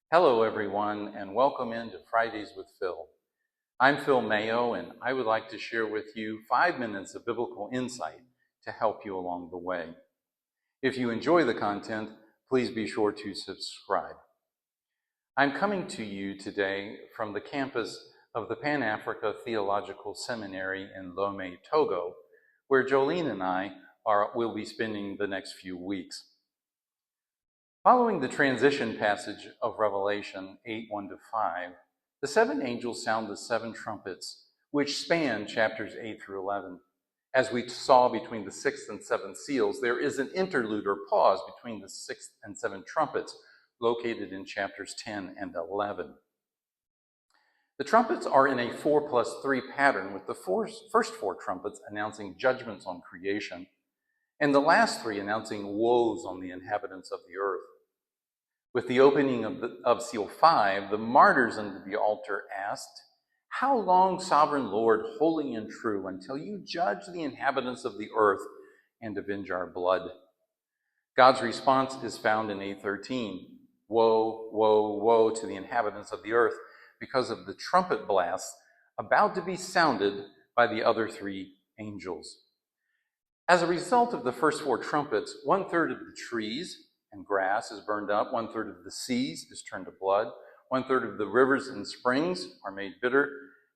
Hello, everyone, and welcome into Fridays with Phil. I'm Phil Mayo, and I would like to share with you 5 minutes of biblical insight to help you along the way. If you enjoy the content, please be sure to subscribe. I'm coming to you today from the campus of the Pan-Africa Theological Seminary in Lomé, Togo, where Jolene and I will be spending the next few weeks. Following the transition passage of Revelation 8:1-5, the seven angels sound the seven trumpets, which span chapters 8 through 11. As we saw between the sixth and seventh seals, there is an interlude or pause between the sixth and seventh trumpets, located in chapters 10 and 11. The trumpets are in a 4+3 pattern, with the first four trumpets announcing judgments on creation, and the last three announcing woes on the inhabitants of the earth. With the opening of seal 5, the martyrs under the altar asked, "How long, sovereign Lord, holy and true, until you judge the inhabitants of the earth and avenge our blood?" God's response is found in 8:13. Woe, woe, woe to the inhabitants of the earth because of the trumpet blasts about to be sounded by the other three angels. As a result of the first four trumpets, 1/3 of the trees and grass is burned up, 1/3 of the seas is turned to blood, 1/3 of the rivers and springs are made bitter,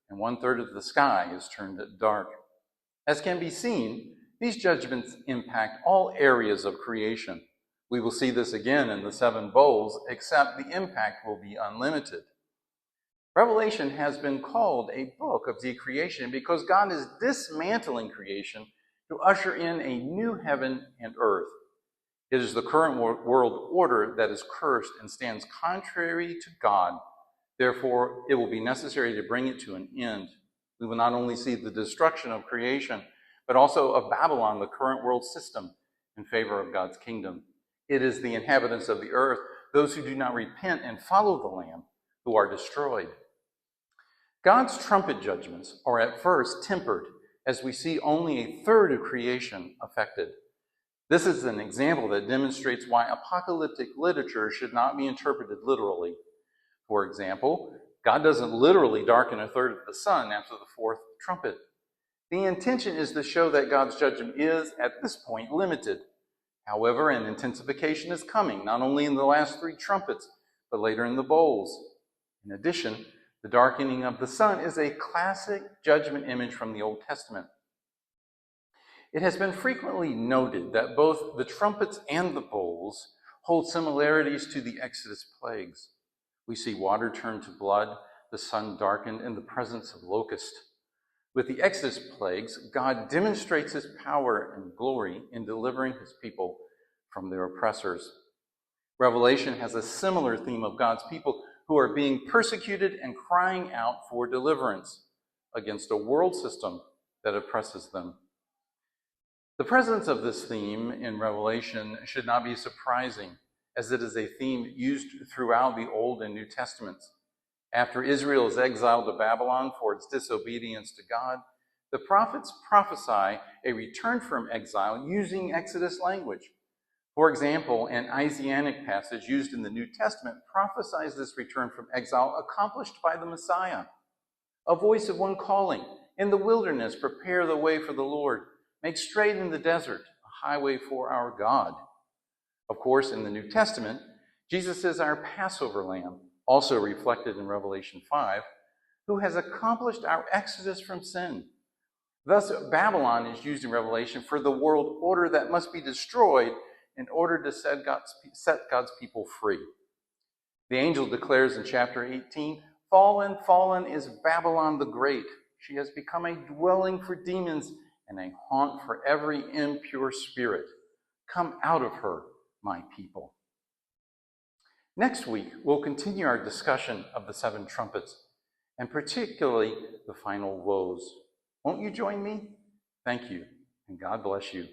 and 1/3 of the sky is turned dark. As can be seen, these judgments impact all areas of creation. We will see this again in the seven bowls, except the impact will be unlimited. Revelation has been called a book of decreation because God is dismantling creation to usher in a new heaven and earth. It is the current world order that is cursed and stands contrary to God. Therefore, it will be necessary to bring it to an end. We will not only see the destruction of creation, but also of Babylon, the current world system, in favor of God's kingdom. It is the inhabitants of the earth, those who do not repent and follow the Lamb, who are destroyed. God's trumpet judgments are at first tempered, as we see only a third of creation affected. This is an example that demonstrates why apocalyptic literature should not be interpreted literally. For example, God doesn't literally darken a third of the sun after the fourth trumpet. The intention is to show that God's judgment is, at this point, limited. However, an intensification is coming, not only in the last three trumpets, but later in the bowls. In addition, the darkening of the sun is a classic judgment image from the Old Testament. It has been frequently noted that both the trumpets and the bowls hold similarities to the Exodus plagues. We see water turn to blood, the sun darkened, and the presence of locusts. With the Exodus plagues, God demonstrates his power and glory in delivering his people from their oppressors. Revelation has a similar theme of God's people who are being persecuted and crying out for deliverance against a world system that oppresses them. The presence of this theme in Revelation should not be surprising, as it is a theme used throughout the Old and New Testaments. After Israel is exiled to Babylon for its disobedience to God, the prophets prophesy a return from exile using Exodus language. For example, an Isaianic passage used in the New Testament prophesies this return from exile accomplished by the Messiah. A voice of one calling, "In the wilderness, prepare the way for the Lord. Make straight in the desert a highway for our God." Of course, in the New Testament, Jesus is our Passover lamb, also reflected in Revelation 5, who has accomplished our exodus from sin. Thus, Babylon is used in Revelation for the world order that must be destroyed in order to set God's people free. The angel declares in chapter 18, "Fallen, fallen is Babylon the Great. She has become a dwelling for demons and a haunt for every impure spirit. Come out of her, my people." Next week, we'll continue our discussion of the seven trumpets, and particularly the final woes. Won't you join me? Thank you, and God bless you.